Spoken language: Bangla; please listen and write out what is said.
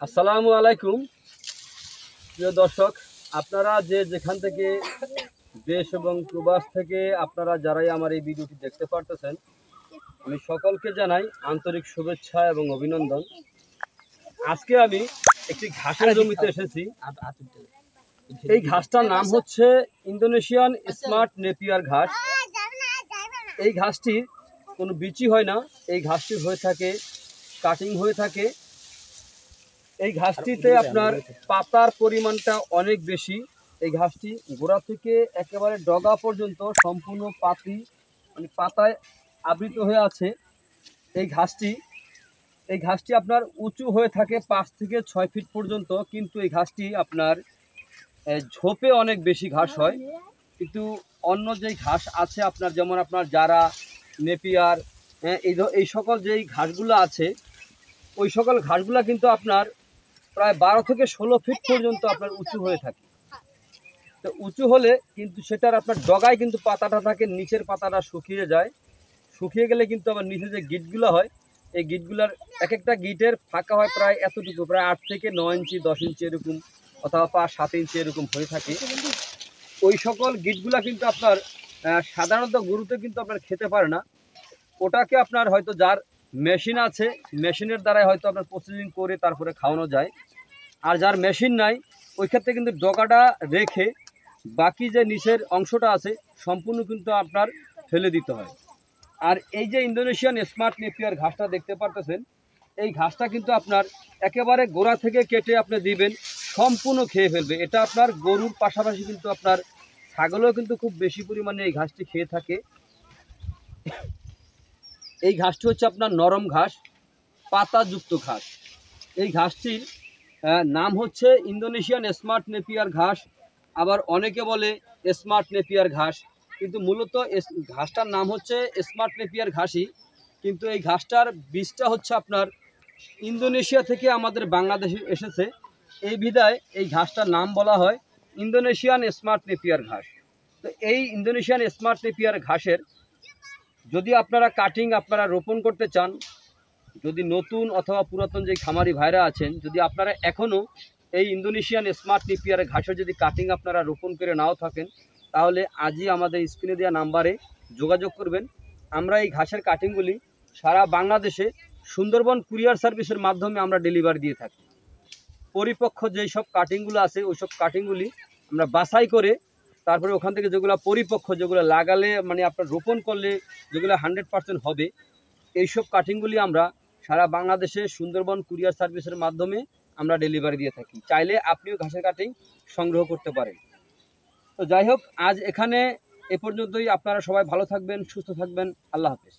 আসসালামু আলাইকুম প্রিয় দর্শক, আপনারা যেখান থেকে দেশ এবং প্রবাস থেকে আপনারা যারাই আমার এই ভিডিওটি দেখতে পারতেছেন, আমি সকলকে জানাই আন্তরিক শুভেচ্ছা এবং অভিনন্দন। আজকে আমি একটি ঘাসের জমিতে এসেছি। এই ঘাসটার নাম হচ্ছে ইন্দোনেশিয়ান স্মার্ট নেপিয়ার ঘাস। এই ঘাসটি কোনো বিচি হয় না, এই ঘাসটি হয়ে থাকে কাটিং হয়ে থাকে। এই ঘাসটিতে আপনার পাতার পরিমাণটা অনেক বেশি। এই ঘাসটি গোড়া থেকে একেবারে ডগা পর্যন্ত সম্পূর্ণ পাতায় আবৃত হয়ে আছে। এই ঘাসটি আপনার উঁচু হয়ে থাকে 5 থেকে 6 ফিট পর্যন্ত, কিন্তু এই ঘাসটি আপনার ঝোপে অনেক বেশি ঘাস হয়। কিন্তু অন্য যেই ঘাস আছে আপনার, যেমন আপনার জারা, নেপিয়ার, এই সকল যেই ঘাসগুলো আছে, ওই সকল ঘাসগুলো কিন্তু আপনার প্রায় 12 থেকে 16 ফিট পর্যন্ত আপনার উঁচু হয়ে থাকে। তো উঁচু হলে কিন্তু সেটার আপনার ডগায় কিন্তু পাতাটা থাকে, নিচের পাতাটা শুকিয়ে যায়। শুকিয়ে গেলে কিন্তু আবার নিচে যে গিটগুলো হয়, এই গিটগুলার এক একটা গিটের ফাঁকা হয় প্রায় এতটুকু, প্রায় 8 থেকে 9 ইঞ্চি, 10 ইঞ্চি এরকম, অথবা 5-7 ইঞ্চি এরকম হয়ে থাকে। ওই সকল গিটগুলা কিন্তু আপনার সাধারণত গরুতে কিন্তু আপনার খেতে পারে না। ওটাকে আপনার হয়তো যার মেশিন আছে, মেশিনের দ্বারাই হয়তো আপনার প্রসেসিং করে তারপরে খাওয়ানো যায়। আর যার মেশিন নাই, ওই ক্ষেত্রে কিন্তু ডগাটা রেখে বাকি যে নিচের অংশটা আছে সম্পূর্ণ কিন্তু আপনার ফেলে দিতে হয়। আর এই যে ইন্দোনেশিয়ান স্মার্ট নেপিয়ার ঘাসটা দেখতে পারতেছেন, এই ঘাসটা কিন্তু আপনার একেবারে গোড়া থেকে কেটে আপনি দিবেন, সম্পূর্ণ খেয়ে ফেলবে। এটা আপনার গরুর পাশাপাশি কিন্তু আপনার ছাগলও কিন্তু খুব বেশি পরিমাণে এই ঘাসটি খেয়ে থাকে। এই ঘাসটি হচ্ছে আপনার নরম ঘাস, পাতাযুক্ত ঘাস। এই ঘাসটির নাম হচ্ছে ইন্দোনেশিয়ান স্মার্ট নেপিয়ার ঘাস, আবার অনেকে বলে স্মার্ট নেপিয়ার ঘাস, কিন্তু মূলত ঘাসটার নাম হচ্ছে স্মার্ট নেপিয়ার ঘাসই। কিন্তু এই ঘাসটার বীজটা হচ্ছে আপনার ইন্দোনেশিয়া থেকে আমাদের বাংলাদেশে এসেছে, এই বিধায় এই ঘাসটার নাম বলা হয় ইন্দোনেশিয়ান স্মার্ট নেপিয়ার ঘাস। তো এই ইন্দোনেশিয়ান স্মার্ট নেপিয়ার ঘাসের যদি আপনারা কাটিং আপনারা রোপণ করতে চান, যদি নতুন অথবা পুরাতন যে খামারি ভাইরা আছেন, যদি আপনারা এখনও এই ইন্দোনেশিয়ান স্মার্ট নেপিয়ার ঘাসের যদি কাটিং আপনারা রোপণ করে নাও থাকেন, তাহলে আজই আমাদের স্ক্রিনে দেওয়া নাম্বারে যোগাযোগ করবেন। আমরা এই ঘাসের কাটিংগুলি সারা বাংলাদেশে সুন্দরবন কুরিয়ার সার্ভিসের মাধ্যমে আমরা ডেলিভারি দিয়ে থাকি। পরিপক্ক যেই সব কাটিংগুলো আছে, ওই সব কাটিংগুলি আমরা বাছাই করে তারপরে ওখান থেকে যেগুলো পরিপক্ক, যেগুলো লাগালে মানে আপনার রোপণ করলে যেগুলো 100% হবে, এইসব কাটিংগুলি আমরা সারা বাংলাদেশে সুন্দরবন কুরিয়ার সার্ভিসের মাধ্যমে আমরা ডেলিভারি দিয়ে থাকি। চাইলে আপনিও ঘাসের কাটিং সংগ্রহ করতে পারেন। তো যাই হোক, আজ এখানে এ পর্যন্তই। আপনারা সবাই ভালো থাকবেন, সুস্থ থাকবেন। আল্লাহ হাফেজ।